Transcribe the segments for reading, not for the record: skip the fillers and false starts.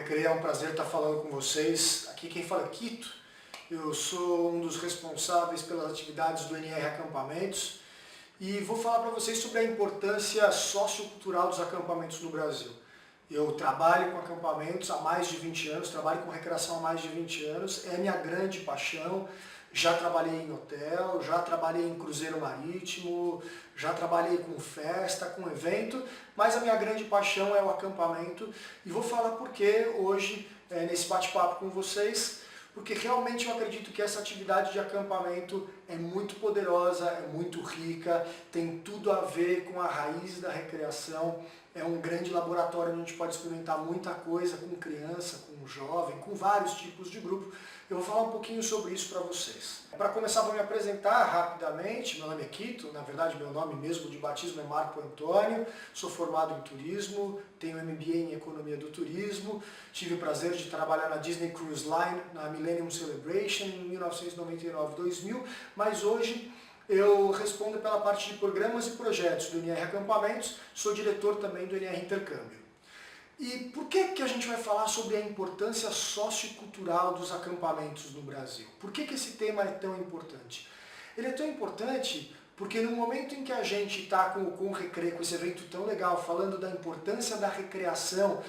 Recreio, é um prazer estar falando com vocês. Aqui quem fala é Quito. Eu sou um dos responsáveis pelas atividades do NR Acampamentos e vou falar para vocês sobre a importância sociocultural dos acampamentos no Brasil. Eu trabalho com acampamentos há mais de 20 anos, trabalho com recreação há mais de 20 anos, é minha grande paixão. Já trabalhei em hotel, já trabalhei em cruzeiro marítimo, já trabalhei com festa, com evento, mas a minha grande paixão é o acampamento e vou falar por que hoje, nesse bate-papo com vocês, porque realmente eu acredito que essa atividade de acampamento é muito poderosa, é muito rica, tem tudo a ver com a raiz da recreação, é um grande laboratório onde a gente pode experimentar muita coisa com criança, com jovem, com vários tipos de grupo. Eu vou falar um pouquinho sobre isso para vocês. Para começar, vou me apresentar rapidamente. Meu nome é Quito, na verdade meu nome mesmo de batismo é Marco Antônio, sou formado em turismo, tenho MBA em Economia do Turismo, tive o prazer de trabalhar na Disney Cruise Line, na Millennium Celebration em 1999-2000, mas hoje eu respondo pela parte de programas e projetos do NR Acampamentos, sou diretor também do NR Intercâmbio. E por que a gente vai falar sobre a importância sociocultural dos acampamentos no Brasil? Por que esse tema é tão importante? Ele é tão importante porque no momento em que a gente está com o Recreio, com esse evento tão legal, falando da importância da recreação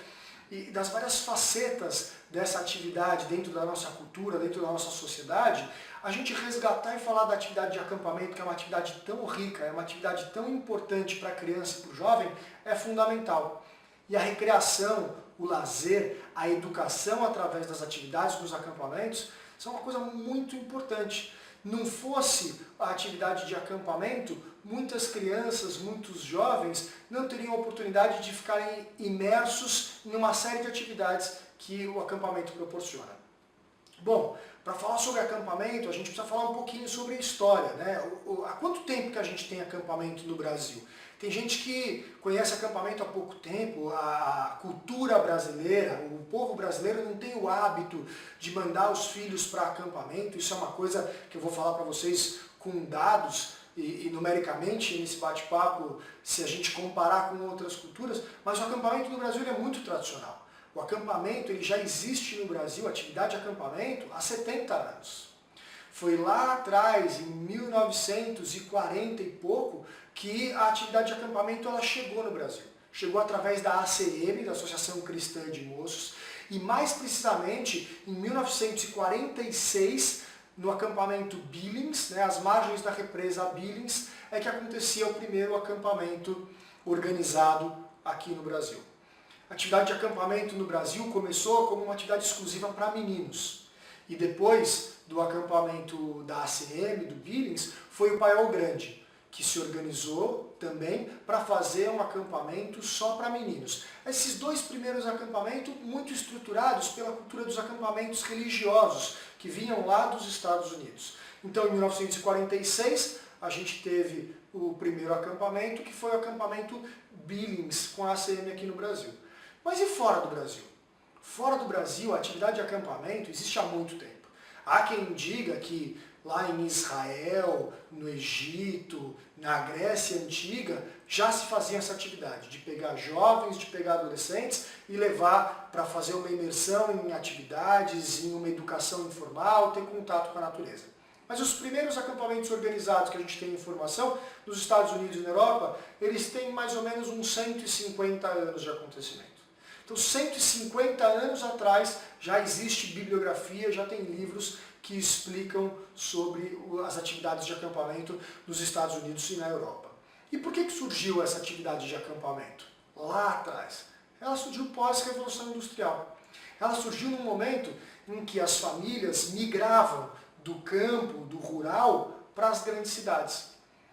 e das várias facetas dessa atividade dentro da nossa cultura, dentro da nossa sociedade, a gente resgatar e falar da atividade de acampamento, que é uma atividade tão rica, é uma atividade tão importante para a criança e para o jovem, é fundamental. E a recreação, o lazer, a educação através das atividades dos acampamentos são uma coisa muito importante. Não fosse a atividade de acampamento, muitas crianças, muitos jovens não teriam a oportunidade de ficarem imersos em uma série de atividades que o acampamento proporciona. Bom, para falar sobre acampamento, a gente precisa falar um pouquinho sobre a história, né? Há quanto tempo que a gente tem acampamento no Brasil? Tem gente que conhece acampamento há pouco tempo, a cultura brasileira, o povo brasileiro não tem o hábito de mandar os filhos para acampamento, isso é uma coisa que eu vou falar para vocês com dados e numericamente nesse bate-papo, se a gente comparar com outras culturas, mas o acampamento no Brasil é muito tradicional. O acampamento ele já existe no Brasil, a atividade de acampamento, há 70 anos. Foi lá atrás, em 1940 e pouco, que a atividade de acampamento ela chegou no Brasil. Chegou através da ACM, da Associação Cristã de Moços, e mais precisamente em 1946, no acampamento Billings, às margens da represa Billings, é que acontecia o primeiro acampamento organizado aqui no Brasil. A atividade de acampamento no Brasil começou como uma atividade exclusiva para meninos. E depois do acampamento da ACM, do Billings, foi o Paiol Grande, que se organizou também para fazer um acampamento só para meninos. Esses dois primeiros acampamentos muito estruturados pela cultura dos acampamentos religiosos que vinham lá dos Estados Unidos. Então, em 1946, a gente teve o primeiro acampamento, que foi o acampamento Billings com a ACM aqui no Brasil. Mas e fora do Brasil? Fora do Brasil, a atividade de acampamento existe há muito tempo. Há quem diga que lá em Israel, no Egito, na Grécia Antiga, já se fazia essa atividade, de pegar jovens, de pegar adolescentes e levar para fazer uma imersão em atividades, em uma educação informal, ter contato com a natureza. Mas os primeiros acampamentos organizados que a gente tem informação, nos Estados Unidos e na Europa, eles têm mais ou menos uns 150 anos de acontecimento. Então, 150 anos atrás já existe bibliografia, já tem livros que explicam sobre as atividades de acampamento nos Estados Unidos e na Europa. E por que surgiu essa atividade de acampamento? Lá atrás. Ela surgiu pós-Revolução Industrial. Ela surgiu num momento em que as famílias migravam do campo, do rural, para as grandes cidades.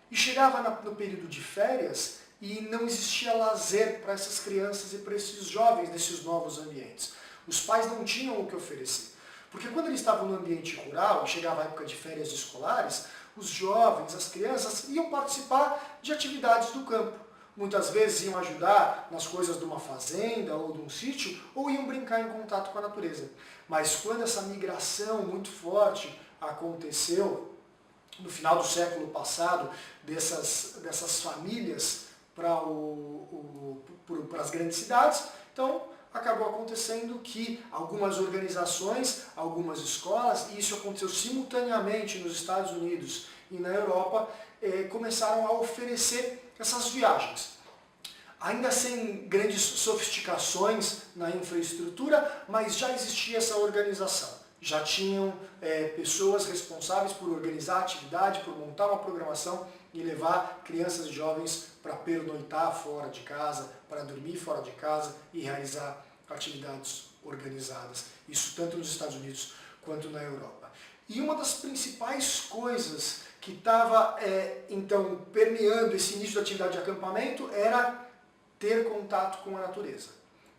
E chegava no período de férias e não existia lazer para essas crianças e para esses jovens nesses novos ambientes. Os pais não tinham o que oferecer. Porque quando eles estavam no ambiente rural, e chegava a época de férias escolares, os jovens, as crianças, iam participar de atividades do campo. Muitas vezes iam ajudar nas coisas de uma fazenda ou de um sítio, ou iam brincar em contato com a natureza. Mas quando essa migração muito forte aconteceu, no final do século passado, dessas famílias para as grandes cidades, então acabou acontecendo que algumas organizações, algumas escolas, e isso aconteceu simultaneamente nos Estados Unidos e na Europa, começaram a oferecer essas viagens. Ainda sem grandes sofisticações na infraestrutura, mas já existia essa organização. Já tinham pessoas responsáveis por organizar a atividade, por montar uma programação e levar crianças e jovens para pernoitar fora de casa, para dormir fora de casa e realizar atividades organizadas. Isso tanto nos Estados Unidos quanto na Europa. E uma das principais coisas que estava, então, permeando esse início da atividade de acampamento era ter contato com a natureza.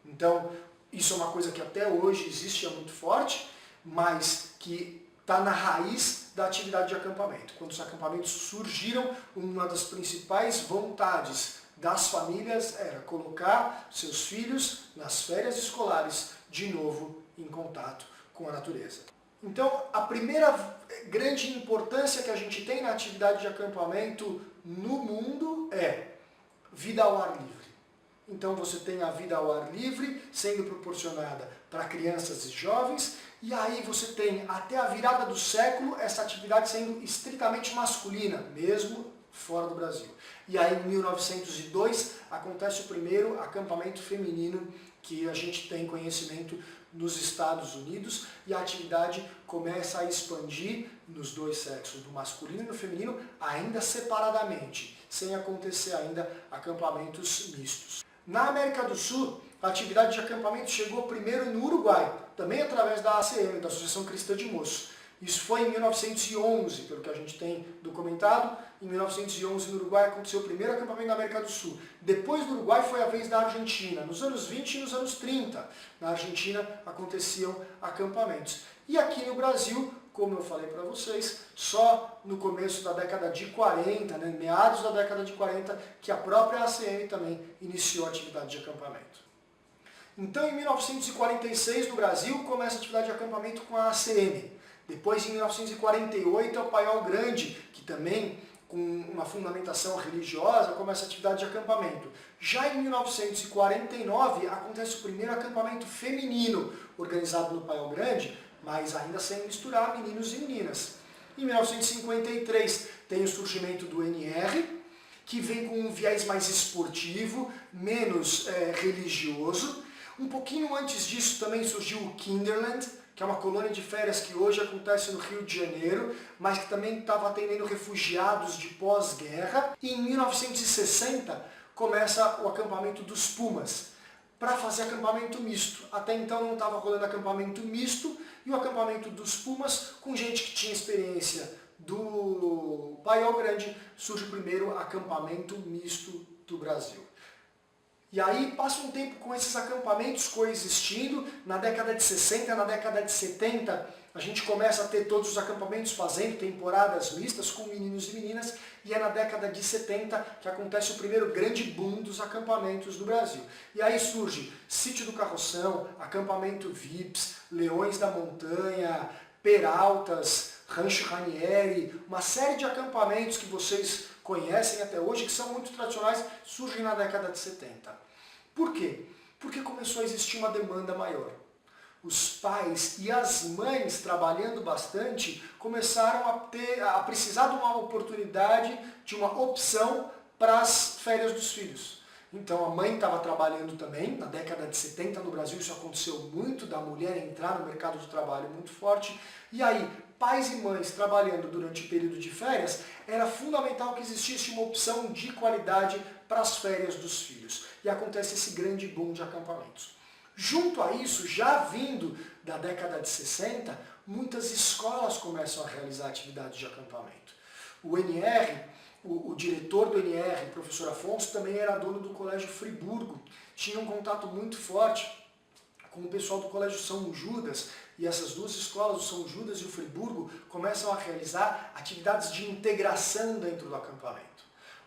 Então, isso é uma coisa que até hoje existe, é muito forte, mas que está na raiz da atividade de acampamento. Quando os acampamentos surgiram, uma das principais vontades das famílias era colocar seus filhos nas férias escolares de novo em contato com a natureza. Então, a primeira grande importância que a gente tem na atividade de acampamento no mundo é vida ao ar livre. Então você tem a vida ao ar livre sendo proporcionada para crianças e jovens, e aí você tem até a virada do século essa atividade sendo estritamente masculina, mesmo fora do Brasil. E aí em 1902 acontece o primeiro acampamento feminino que a gente tem conhecimento nos Estados Unidos, e a atividade começa a expandir nos dois sexos, do masculino e do feminino, ainda separadamente, sem acontecer ainda acampamentos mistos. Na América do Sul, a atividade de acampamento chegou primeiro no Uruguai, também através da ACM, da Associação Cristã de Moços. Isso foi em 1911, pelo que a gente tem documentado. Em 1911, no Uruguai, aconteceu o primeiro acampamento na América do Sul. Depois do Uruguai foi a vez da Argentina. Nos anos 20 e nos anos 30, na Argentina aconteciam acampamentos. E aqui no Brasil, como eu falei para vocês, só no começo da década de 40, meados da década de 40, que a própria ACM também iniciou a atividade de acampamento. Então, em 1946, no Brasil, começa a atividade de acampamento com a ACM. Depois, em 1948, é o Paiol Grande, que também, com uma fundamentação religiosa, começa a atividade de acampamento. Já em 1949, acontece o primeiro acampamento feminino, organizado no Paiol Grande, mas ainda sem misturar meninos e meninas. Em 1953, tem o surgimento do NR, que vem com um viés mais esportivo, menos religioso. Um pouquinho antes disso também surgiu o Kinderland, que é uma colônia de férias que hoje acontece no Rio de Janeiro, mas que também estava atendendo refugiados de pós-guerra. E em 1960 começa o acampamento dos Pumas, para fazer acampamento misto. Até então não estava rolando acampamento misto, e o acampamento dos Pumas, com gente que tinha experiência do Paiol Grande, surge o primeiro acampamento misto do Brasil. E aí passa um tempo com esses acampamentos coexistindo. Na década de 60, na década de 70, a gente começa a ter todos os acampamentos fazendo temporadas mistas com meninos e meninas, e é na década de 70 que acontece o primeiro grande boom dos acampamentos do Brasil. E aí surge Sítio do Carroção, Acampamento Vips, Leões da Montanha, Peraltas, Rancho Ranieri, uma série de acampamentos que vocês conhecem até hoje, que são muito tradicionais, surgem na década de 70. Por quê? Porque começou a existir uma demanda maior. Os pais e as mães, trabalhando bastante, começaram a precisar de uma oportunidade, de uma opção para as férias dos filhos. Então a mãe estava trabalhando também, na década de 70 no Brasil isso aconteceu muito, da mulher entrar no mercado de trabalho muito forte, e aí pais e mães trabalhando durante o período de férias, era fundamental que existisse uma opção de qualidade para as férias dos filhos. E acontece esse grande boom de acampamentos. Junto a isso, já vindo da década de 60, muitas escolas começam a realizar atividades de acampamento. O NR, o diretor do NR, o professor Afonso, também era dono do Colégio Friburgo. Tinha um contato muito forte com o pessoal do Colégio São Judas, e essas duas escolas, o São Judas e o Friburgo, começam a realizar atividades de integração dentro do acampamento.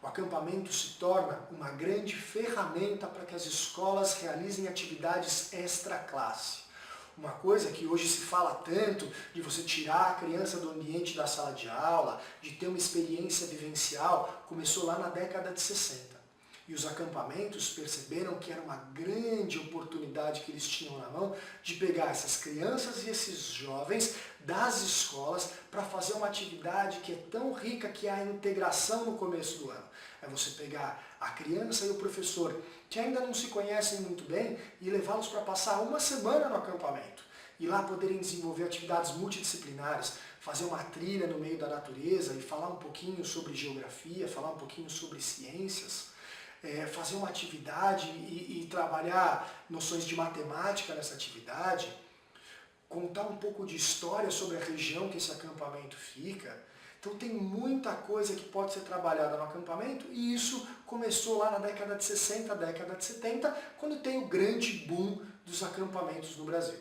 O acampamento se torna uma grande ferramenta para que as escolas realizem atividades extra-classe. Uma coisa que hoje se fala tanto, de você tirar a criança do ambiente da sala de aula, de ter uma experiência vivencial, começou lá na década de 60. E os acampamentos perceberam que era uma grande oportunidade que eles tinham na mão de pegar essas crianças e esses jovens das escolas para fazer uma atividade que é tão rica que é a integração no começo do ano. É você pegar a criança e o professor que ainda não se conhecem muito bem e levá-los para passar uma semana no acampamento. E lá poderem desenvolver atividades multidisciplinares, fazer uma trilha no meio da natureza e falar um pouquinho sobre geografia, falar um pouquinho sobre ciências, fazer uma atividade e trabalhar noções de matemática nessa atividade, contar um pouco de história sobre a região que esse acampamento fica. Então tem muita coisa que pode ser trabalhada no acampamento e isso começou lá na década de 60, década de 70, quando tem o grande boom dos acampamentos no Brasil.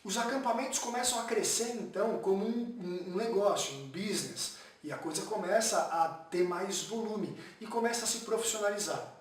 Os acampamentos começam a crescer então como um negócio, um business, e a coisa começa a ter mais volume e começa a se profissionalizar.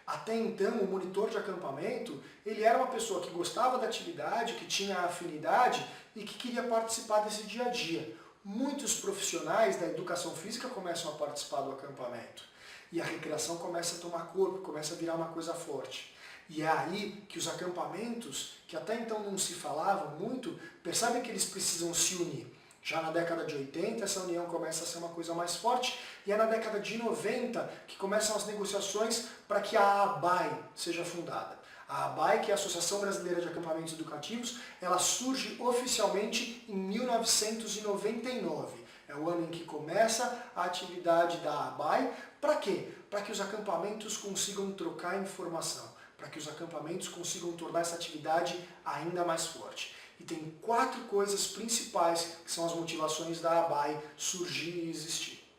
Até então, o monitor de acampamento, ele era uma pessoa que gostava da atividade, que tinha afinidade e que queria participar desse dia a dia. Muitos profissionais da educação física começam a participar do acampamento. E a recreação começa a tomar corpo, começa a virar uma coisa forte. E é aí que os acampamentos, que até então não se falavam muito, percebem que eles precisam se unir. Já na década de 80, essa união começa a ser uma coisa mais forte, e é na década de 90 que começam as negociações para que a ABAE seja fundada. A ABAE, que é a Associação Brasileira de Acampamentos Educativos, ela surge oficialmente em 1999. É o ano em que começa a atividade da ABAE. Para quê? Para que os acampamentos consigam trocar informação, para que os acampamentos consigam tornar essa atividade ainda mais forte. E tem 4 coisas principais que são as motivações da ABAE surgir e existir.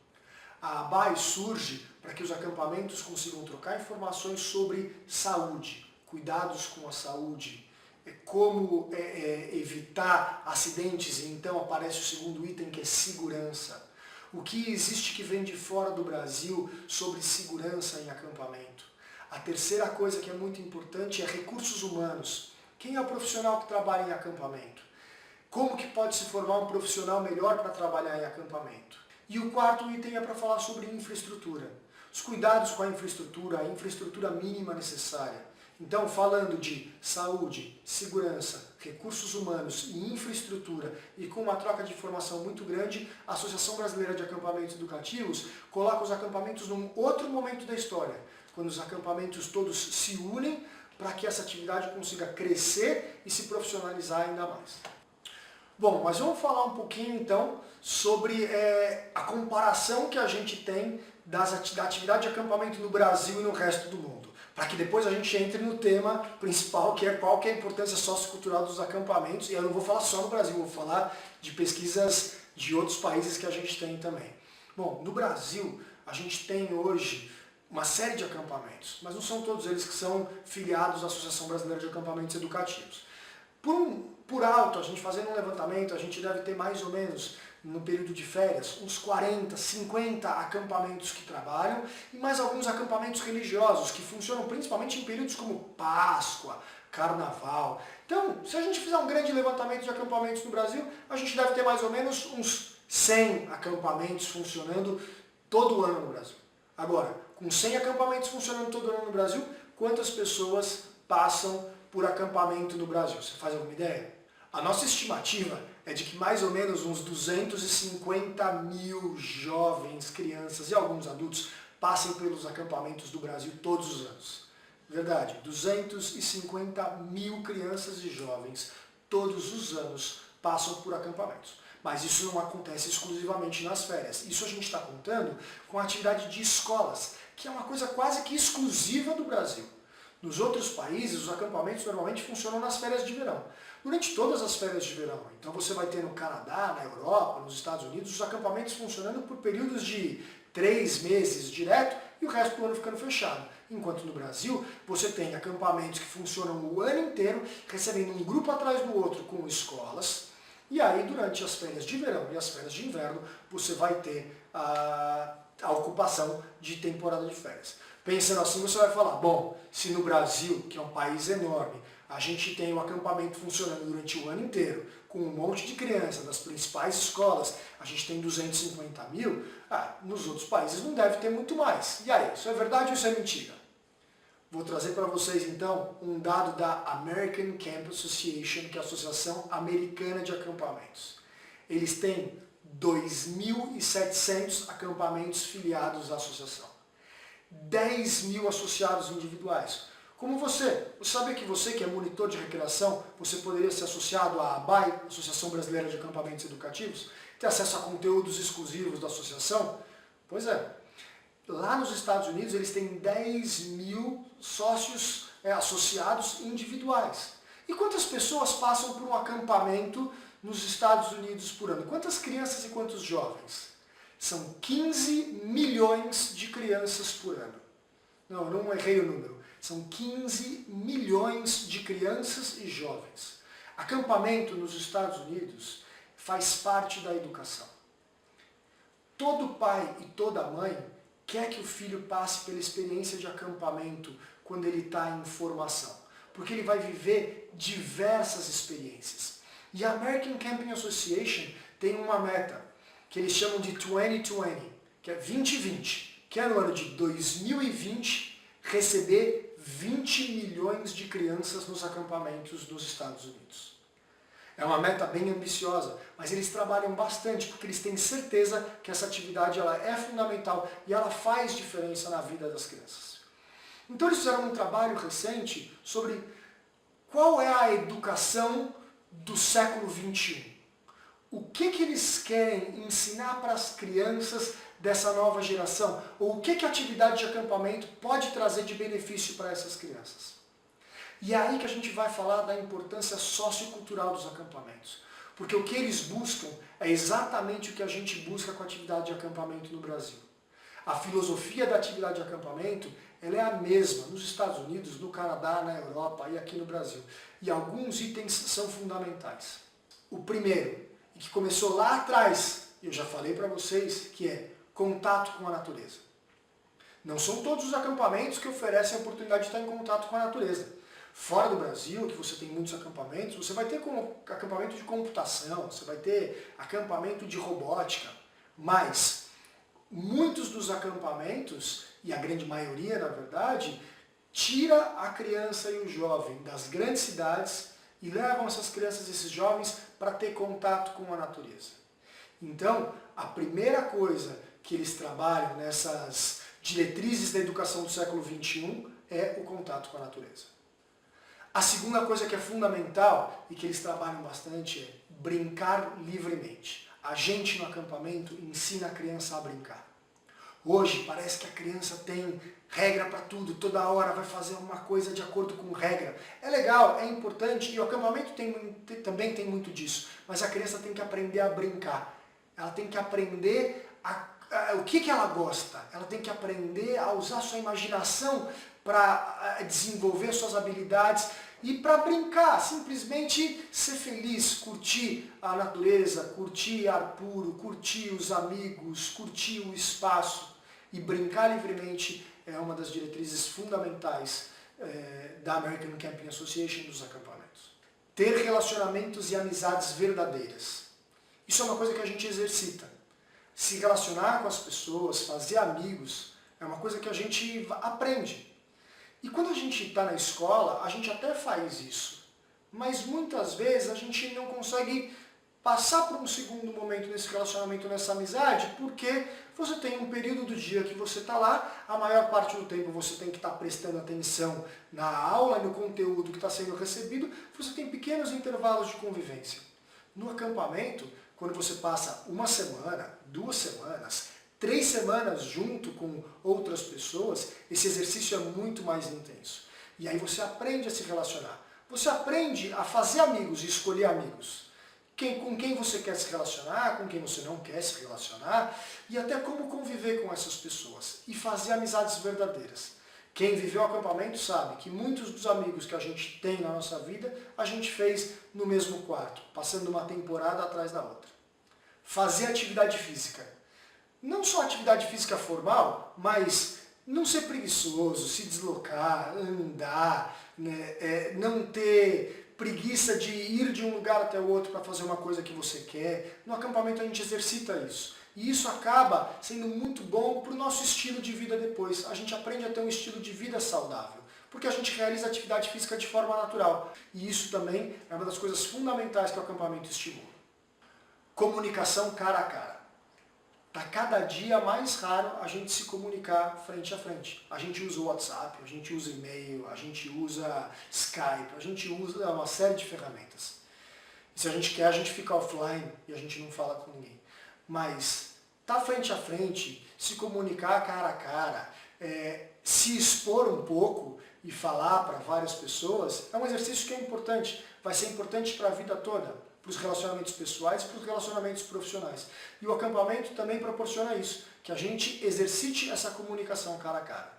A ABAE surge para que os acampamentos consigam trocar informações sobre saúde, cuidados com a saúde, como evitar acidentes, e então aparece o segundo item que é segurança. O que existe que vem de fora do Brasil sobre segurança em acampamento. A terceira coisa que é muito importante é recursos humanos. Quem é o profissional que trabalha em acampamento? Como que pode se formar um profissional melhor para trabalhar em acampamento? E o quarto item é para falar sobre infraestrutura. Os cuidados com a infraestrutura mínima necessária. Então, falando de saúde, segurança, recursos humanos e infraestrutura, e com uma troca de informação muito grande, a Associação Brasileira de Acampamentos Educativos coloca os acampamentos num outro momento da história, quando os acampamentos todos se unem para que essa atividade consiga crescer e se profissionalizar ainda mais. Bom, mas vamos falar um pouquinho então sobre a comparação que a gente tem da atividade de acampamento no Brasil e no resto do mundo, para que depois a gente entre no tema principal, que é qual que é a importância sociocultural dos acampamentos, e eu não vou falar só no Brasil, vou falar de pesquisas de outros países que a gente tem também. Bom, no Brasil a gente tem hoje uma série de acampamentos, mas não são todos eles que são filiados à Associação Brasileira de Acampamentos Educativos. Por alto, a gente fazendo um levantamento, a gente deve ter mais ou menos, no período de férias, uns 40, 50 acampamentos que trabalham e mais alguns acampamentos religiosos que funcionam principalmente em períodos como Páscoa, Carnaval. Então, se a gente fizer um grande levantamento de acampamentos no Brasil, a gente deve ter mais ou menos uns 100 acampamentos funcionando todo ano no Brasil. Agora, com 100 acampamentos funcionando todo ano no Brasil, quantas pessoas passam por acampamento no Brasil? Você faz alguma ideia? A nossa estimativa é de que mais ou menos uns 250 mil jovens, crianças e alguns adultos passem pelos acampamentos do Brasil todos os anos. Verdade, 250 mil crianças e jovens todos os anos passam por acampamentos. Mas isso não acontece exclusivamente nas férias. Isso a gente está contando com a atividade de escolas, que é uma coisa quase que exclusiva do Brasil. Nos outros países, os acampamentos normalmente funcionam nas férias de verão. Durante todas as férias de verão. Então você vai ter no Canadá, na Europa, nos Estados Unidos, os acampamentos funcionando por períodos de 3 meses direto e o resto do ano ficando fechado. Enquanto no Brasil, você tem acampamentos que funcionam o ano inteiro, recebendo um grupo atrás do outro com escolas. E aí, durante as férias de verão e as férias de inverno, você vai ter a ocupação de temporada de férias. Pensando assim, você vai falar, bom, se no Brasil, que é um país enorme, a gente tem o acampamento funcionando durante o ano inteiro, com um monte de crianças das principais escolas, a gente tem 250 mil, nos outros países não deve ter muito mais. E aí, isso é verdade ou isso é mentira? Vou trazer para vocês então um dado da American Camp Association, que é a Associação Americana de Acampamentos. Eles têm 2.700 acampamentos filiados à associação. 10 mil associados individuais. Como você sabia que você que é monitor de recreação, você poderia ser associado à ABAE, Associação Brasileira de Acampamentos Educativos, ter acesso a conteúdos exclusivos da associação? Pois é. Lá nos Estados Unidos eles têm 10 mil sócios associados individuais. E quantas pessoas passam por um acampamento nos Estados Unidos por ano? Quantas crianças e quantos jovens? São 15 milhões de crianças por ano. Não, eu não errei o número. São 15 milhões de crianças e jovens. Acampamento nos Estados Unidos faz parte da educação. Todo pai e toda mãe quer que o filho passe pela experiência de acampamento quando ele está em formação, porque ele vai viver diversas experiências. E a American Camping Association tem uma meta, que eles chamam de 2020, que é 2020, que é no ano de 2020 receber 20 milhões de crianças nos acampamentos dos Estados Unidos. É uma meta bem ambiciosa, mas eles trabalham bastante porque eles têm certeza que essa atividade ela é fundamental e ela faz diferença na vida das crianças. Então eles fizeram um trabalho recente sobre qual é a educação do século XXI. O que eles querem ensinar para as crianças dessa nova geração? Ou o que a atividade de acampamento pode trazer de benefício para essas crianças? E é aí que a gente vai falar da importância sociocultural dos acampamentos. Porque o que eles buscam é exatamente o que a gente busca com a atividade de acampamento no Brasil. A filosofia da atividade de acampamento ela é a mesma nos Estados Unidos, no Canadá, na Europa e aqui no Brasil. E alguns itens são fundamentais. O primeiro, e que começou lá atrás, eu já falei para vocês, que é contato com a natureza. Não são todos os acampamentos que oferecem a oportunidade de estar em contato com a natureza. Fora do Brasil, que você tem muitos acampamentos, você vai ter como acampamento de computação, você vai ter acampamento de robótica, mas muitos dos acampamentos, e a grande maioria na verdade, tira a criança e o jovem das grandes cidades e levam essas crianças e esses jovens para ter contato com a natureza. Então, a primeira coisa que eles trabalham nessas diretrizes da educação do século XXI é o contato com a natureza. A segunda coisa que é fundamental e que eles trabalham bastante é brincar livremente. A gente no acampamento ensina a criança a brincar. Hoje parece que a criança tem regra para tudo, toda hora vai fazer uma coisa de acordo com regra. É legal, é importante e o acampamento também tem muito disso, mas a criança tem que aprender a brincar. Ela tem que aprender o que ela gosta, ela tem que aprender a usar sua imaginação para desenvolver suas habilidades e para brincar, simplesmente ser feliz, curtir a natureza, curtir ar puro, curtir os amigos, curtir o espaço. E brincar livremente é uma das diretrizes fundamentais da American Camping Association dos acampamentos. Ter relacionamentos e amizades verdadeiras. Isso é uma coisa que a gente exercita. Se relacionar com as pessoas, fazer amigos, é uma coisa que a gente aprende. E quando a gente está na escola, a gente até faz isso. Mas muitas vezes a gente não consegue passar por um segundo momento nesse relacionamento, nessa amizade, porque você tem um período do dia que você está lá, a maior parte do tempo você tem que estar prestando atenção na aula, no conteúdo que está sendo recebido, você tem pequenos intervalos de convivência. No acampamento, quando você passa uma semana, 2 semanas, 3 semanas junto com outras pessoas, esse exercício é muito mais intenso. E aí você aprende a se relacionar. Você aprende a fazer amigos e escolher amigos. Com quem você quer se relacionar, com quem você não quer se relacionar, e até como conviver com essas pessoas. E fazer amizades verdadeiras. Quem viveu o acampamento sabe que muitos dos amigos que a gente tem na nossa vida, a gente fez no mesmo quarto, passando uma temporada atrás da outra. Fazer atividade física. Não só atividade física formal, mas não ser preguiçoso, se deslocar, andar, né, não ter preguiça de ir de um lugar até o outro para fazer uma coisa que você quer. No acampamento a gente exercita isso. E isso acaba sendo muito bom para o nosso estilo de vida depois. A gente aprende a ter um estilo de vida saudável. porque a gente realiza atividade física de forma natural. E isso também é uma das coisas fundamentais que o acampamento estimula. Comunicação cara a cara. Está cada dia mais raro a gente se comunicar frente a frente. A gente usa o WhatsApp, a gente usa e-mail, a gente usa Skype, a gente usa uma série de ferramentas. E se a gente quer, a gente fica offline e a gente não fala com ninguém. Mas estar frente a frente, se comunicar cara a cara, se expor um pouco e falar para várias pessoas, é um exercício que é importante. Vai ser importante para a vida toda. Para os relacionamentos pessoais e para os relacionamentos profissionais. E o acampamento também proporciona isso, que a gente exercite essa comunicação cara a cara.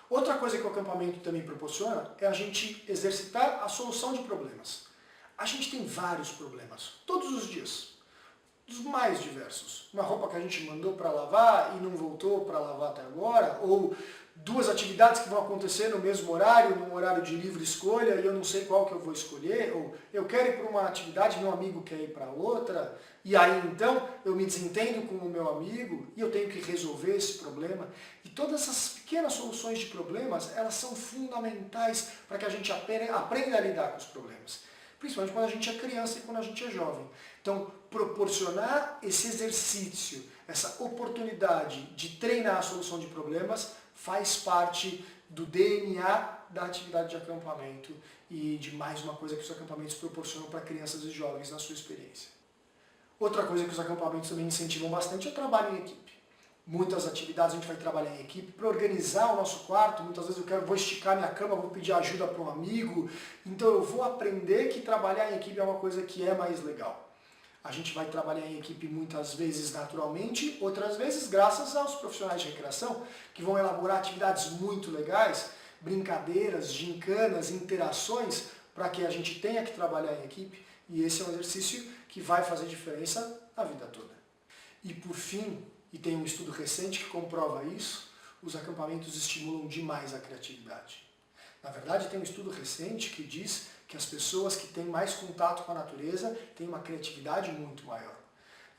Outra coisa que o acampamento também proporciona é a gente exercitar a solução de problemas. A gente tem vários problemas, todos os dias, dos mais diversos. Uma roupa que a gente mandou para lavar e não voltou para lavar até agora, ou duas atividades que vão acontecer no mesmo horário, num horário de livre escolha, e eu não sei qual que eu vou escolher, ou eu quero ir para uma atividade, meu amigo quer ir para outra, e aí então eu me desentendo com o meu amigo e eu tenho que resolver esse problema. E todas essas pequenas soluções de problemas, elas são fundamentais para que a gente aprenda a lidar com os problemas. Principalmente quando a gente é criança e quando a gente é jovem. Então, proporcionar esse exercício, essa oportunidade de treinar a solução de problemas, faz parte do DNA da atividade de acampamento e de mais uma coisa que os acampamentos proporcionam para crianças e jovens na sua experiência. Outra coisa que os acampamentos também incentivam bastante é o trabalho em equipe. Muitas atividades a gente vai trabalhar em equipe para organizar o nosso quarto. Muitas vezes vou esticar minha cama, vou pedir ajuda para um amigo. Então eu vou aprender que trabalhar em equipe é uma coisa que é mais legal. A gente vai trabalhar em equipe muitas vezes naturalmente, outras vezes graças aos profissionais de recreação, que vão elaborar atividades muito legais, brincadeiras, gincanas, interações, para que a gente tenha que trabalhar em equipe. E esse é um exercício que vai fazer diferença a vida toda. E por fim, e tem um estudo recente que comprova isso, os acampamentos estimulam demais a criatividade. Na verdade, tem um estudo recente que diz que as pessoas que têm mais contato com a natureza têm uma criatividade muito maior.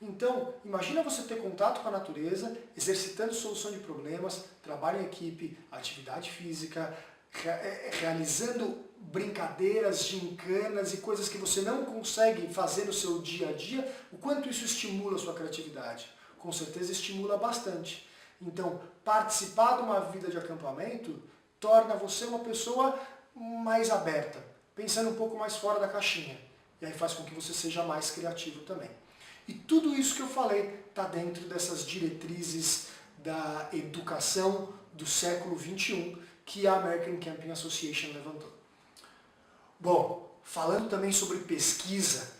Então, imagina você ter contato com a natureza, exercitando solução de problemas, trabalho em equipe, atividade física, realizando brincadeiras, gincanas e coisas que você não consegue fazer no seu dia a dia, o quanto isso estimula a sua criatividade? Com certeza estimula bastante. Então, participar de uma vida de acampamento torna você uma pessoa mais aberta, pensando um pouco mais fora da caixinha. E aí faz com que você seja mais criativo também. E tudo isso que eu falei está dentro dessas diretrizes da educação do século XXI que a American Camping Association levantou. Bom, falando também sobre pesquisa,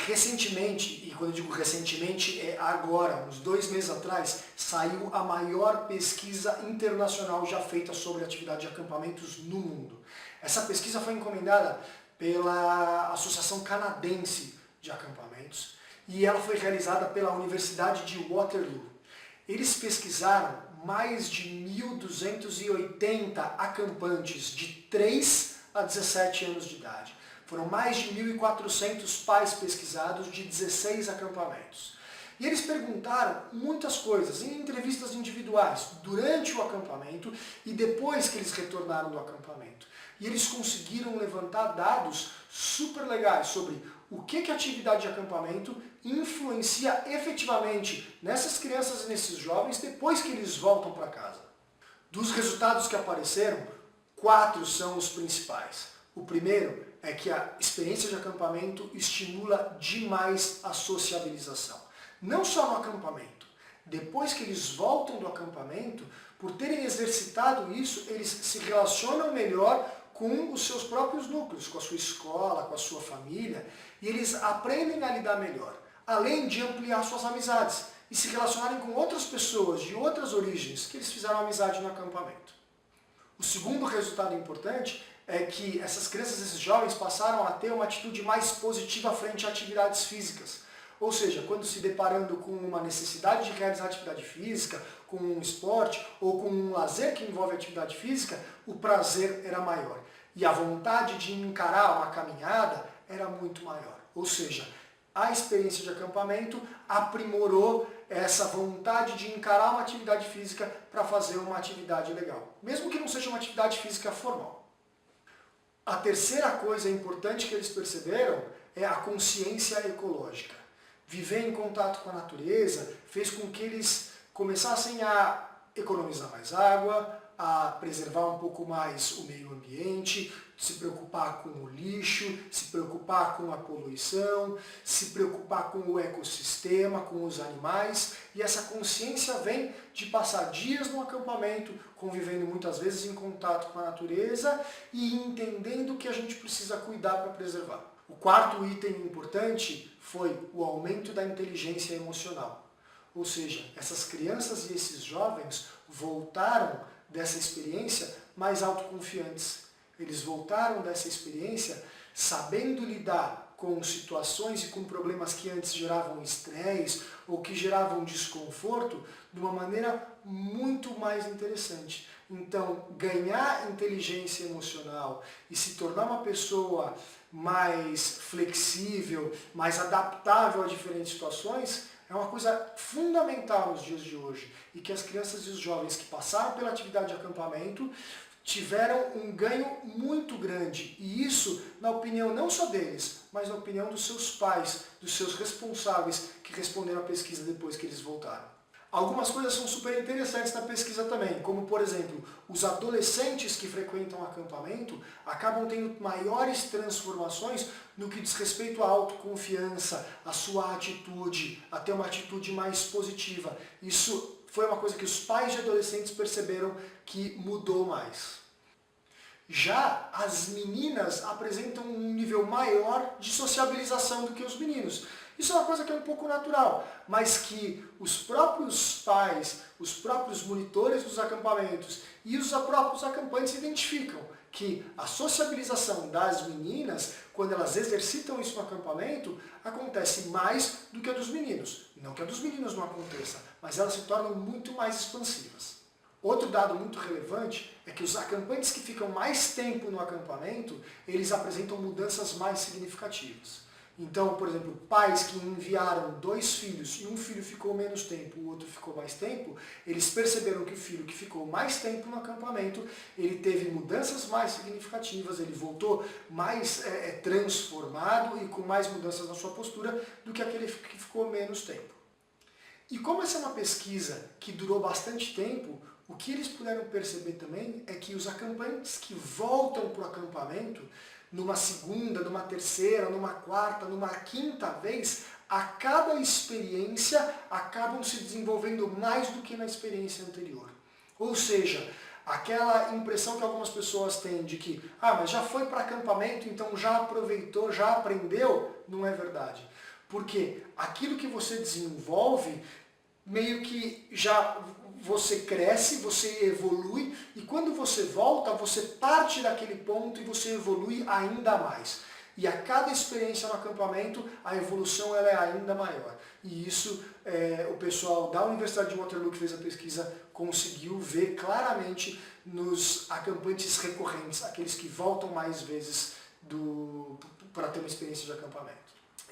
recentemente, e quando eu digo recentemente, é agora, uns 2 meses atrás, saiu a maior pesquisa internacional já feita sobre atividade de acampamentos no mundo. Essa pesquisa foi encomendada pela Associação Canadense de Acampamentos e ela foi realizada pela Universidade de Waterloo. Eles pesquisaram mais de 1.280 acampantes de 3 a 17 anos de idade. Foram mais de 1.400 pais pesquisados de 16 acampamentos. E eles perguntaram muitas coisas em entrevistas individuais, durante o acampamento e depois que eles retornaram do acampamento. E eles conseguiram levantar dados super legais sobre o que a atividade de acampamento influencia efetivamente nessas crianças e nesses jovens depois que eles voltam para casa. Dos resultados que apareceram, 4 são os principais. O primeiro é que a experiência de acampamento estimula demais a sociabilização. Não só no acampamento. Depois que eles voltam do acampamento, por terem exercitado isso, eles se relacionam melhor com os seus próprios núcleos, com a sua escola, com a sua família, e eles aprendem a lidar melhor, além de ampliar suas amizades e se relacionarem com outras pessoas de outras origens que eles fizeram amizade no acampamento. O segundo resultado importante é que essas crianças, esses jovens passaram a ter uma atitude mais positiva frente a atividades físicas. Ou seja, quando se deparando com uma necessidade de realizar atividade física, com um esporte ou com um lazer que envolve atividade física, o prazer era maior. E a vontade de encarar uma caminhada era muito maior. Ou seja, a experiência de acampamento aprimorou é essa vontade de encarar uma atividade física para fazer uma atividade legal, mesmo que não seja uma atividade física formal. A terceira coisa importante que eles perceberam é a consciência ecológica. Viver em contato com a natureza fez com que eles começassem a economizar mais água, a preservar um pouco mais o meio ambiente, se preocupar com o lixo, se preocupar com a poluição, se preocupar com o ecossistema, com os animais. E essa consciência vem de passar dias no acampamento, convivendo muitas vezes em contato com a natureza e entendendo que a gente precisa cuidar para preservar. O quarto item importante foi o aumento da inteligência emocional. Ou seja, essas crianças e esses jovens voltaram dessa experiência mais autoconfiantes. Eles voltaram dessa experiência sabendo lidar com situações e com problemas que antes geravam estresse ou que geravam desconforto de uma maneira muito mais interessante. Então, ganhar inteligência emocional e se tornar uma pessoa mais flexível, mais adaptável a diferentes situações, é uma coisa fundamental nos dias de hoje e que as crianças e os jovens que passaram pela atividade de acampamento tiveram um ganho muito grande. E isso, na opinião não só deles, mas na opinião dos seus pais, dos seus responsáveis que responderam à pesquisa depois que eles voltaram. Algumas coisas são super interessantes na pesquisa também, como por exemplo, os adolescentes que frequentam acampamento acabam tendo maiores transformações no que diz respeito à autoconfiança, à sua atitude, a ter uma atitude mais positiva. Isso foi uma coisa que os pais de adolescentes perceberam que mudou mais. Já as meninas apresentam um nível maior de sociabilização do que os meninos. Isso é uma coisa que é um pouco natural, mas que os próprios pais, os próprios monitores dos acampamentos e os próprios acampantes identificam que a sociabilização das meninas, quando elas exercitam isso no acampamento, acontece mais do que a dos meninos. Não que a dos meninos não aconteça, mas elas se tornam muito mais expansivas. Outro dado muito relevante é que os acampantes que ficam mais tempo no acampamento, eles apresentam mudanças mais significativas. Então, por exemplo, pais que enviaram 2 filhos e um filho ficou menos tempo, o outro ficou mais tempo, eles perceberam que o filho que ficou mais tempo no acampamento, ele teve mudanças mais significativas, ele voltou mais transformado e com mais mudanças na sua postura do que aquele que ficou menos tempo. E como essa é uma pesquisa que durou bastante tempo, o que eles puderam perceber também é que os acampantes que voltam para o acampamento, numa segunda, numa terceira, numa quarta, numa quinta vez, a cada experiência acabam se desenvolvendo mais do que na experiência anterior. Ou seja, aquela impressão que algumas pessoas têm de que, mas já foi para acampamento, então já aproveitou, já aprendeu, não é verdade. Porque aquilo que você desenvolve, meio que já você cresce, você evolui, e quando você volta, você parte daquele ponto e você evolui ainda mais. E a cada experiência no acampamento, a evolução ela é ainda maior. E isso o pessoal da Universidade de Waterloo que fez a pesquisa conseguiu ver claramente nos acampantes recorrentes, aqueles que voltam mais vezes para ter uma experiência de acampamento.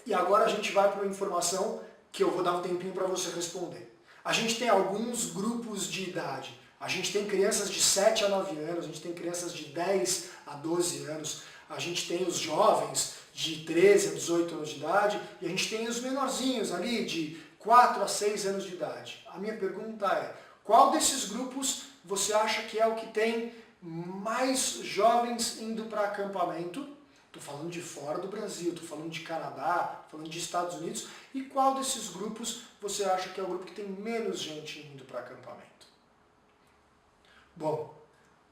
E agora a gente vai para uma informação que eu vou dar um tempinho para você responder. A gente tem alguns grupos de idade. A gente tem crianças de 7 a 9 anos, a gente tem crianças de 10 a 12 anos, a gente tem os jovens de 13 a 18 anos de idade e a gente tem os menorzinhos ali de 4 a 6 anos de idade. A minha pergunta é, qual desses grupos você acha que é o que tem mais jovens indo para acampamento? Estou falando de fora do Brasil, estou falando de Canadá, falando de Estados Unidos. E qual desses grupos você acha que é o grupo que tem menos gente indo para acampamento? Bom,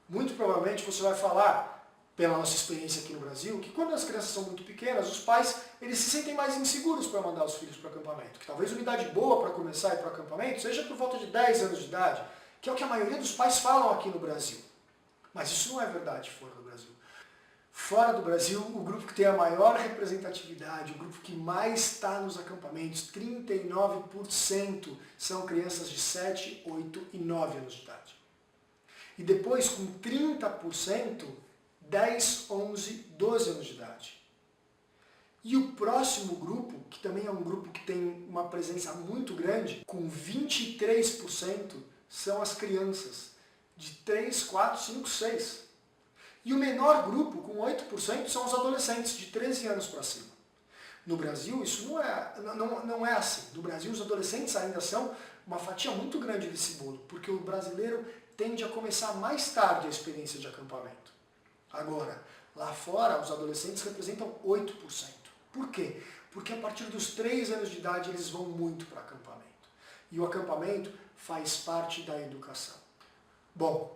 muito provavelmente você vai falar, pela nossa experiência aqui no Brasil, que quando as crianças são muito pequenas, os pais eles se sentem mais inseguros para mandar os filhos para o acampamento. Que talvez uma idade boa para começar a ir para o acampamento seja por volta de 10 anos de idade, que é o que a maioria dos pais falam aqui no Brasil. Mas isso não é verdade fora do Brasil. Fora do Brasil, o grupo que tem a maior representatividade, o grupo que mais está nos acampamentos, 39% são crianças de 7, 8 e 9 anos de idade. E depois, com 30%, 10, 11, 12 anos de idade. E o próximo grupo, que também é um grupo que tem uma presença muito grande, com 23%, são as crianças de 3, 4, 5, 6. E o menor grupo, com 8%, são os adolescentes de 13 anos para cima. No Brasil, isso não é assim. No Brasil, os adolescentes ainda são uma fatia muito grande desse bolo, porque o brasileiro tende a começar mais tarde a experiência de acampamento. Agora, lá fora, os adolescentes representam 8%. Por quê? Porque a partir dos 3 anos de idade eles vão muito para acampamento. E o acampamento faz parte da educação. Bom,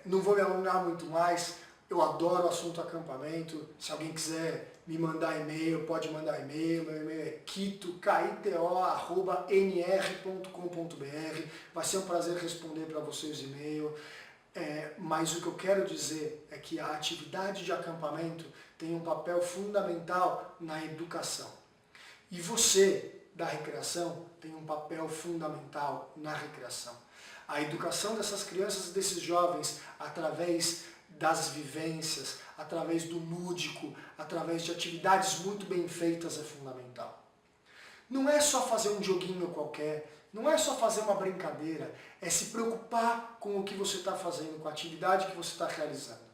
não vou me alongar muito mais. Eu adoro o assunto acampamento. Se alguém quiser me mandar e-mail, pode mandar e-mail. Meu e-mail é kito@nr.com.br. Vai ser um prazer responder para vocês o e-mail. Mas o que eu quero dizer é que a atividade de acampamento tem um papel fundamental na educação. E você, da recreação, tem um papel fundamental na recreação. A educação dessas crianças e desses jovens, através das vivências, através do lúdico, através de atividades muito bem feitas, é fundamental. Não é só fazer um joguinho qualquer, não é só fazer uma brincadeira, é se preocupar com o que você está fazendo, com a atividade que você está realizando.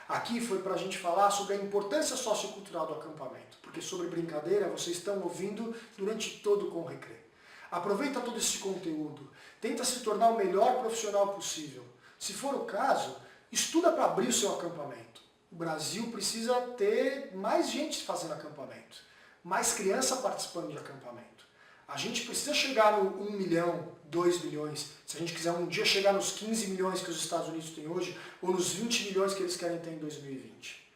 Aqui foi para a gente falar sobre a importância sociocultural do acampamento, porque sobre brincadeira vocês estão ouvindo durante todo o Conrecre. Aproveita todo esse conteúdo, tenta se tornar o melhor profissional possível. Se for o caso, estuda para abrir o seu acampamento. O Brasil precisa ter mais gente fazendo acampamento, mais criança participando de acampamento. A gente precisa chegar no 1 milhão, 2 milhões, se a gente quiser um dia chegar nos 15 milhões que os Estados Unidos têm hoje, ou nos 20 milhões que eles querem ter em 2020.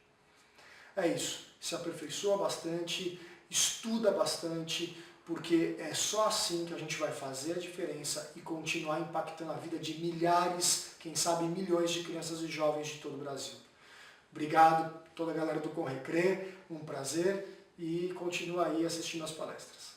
É isso, se aperfeiçoa bastante, estuda bastante, porque é só assim que a gente vai fazer a diferença e continuar impactando a vida de milhares, quem sabe milhões de crianças e jovens de todo o Brasil. Obrigado, toda a galera do Conrecre, um prazer, e continua aí assistindo as palestras.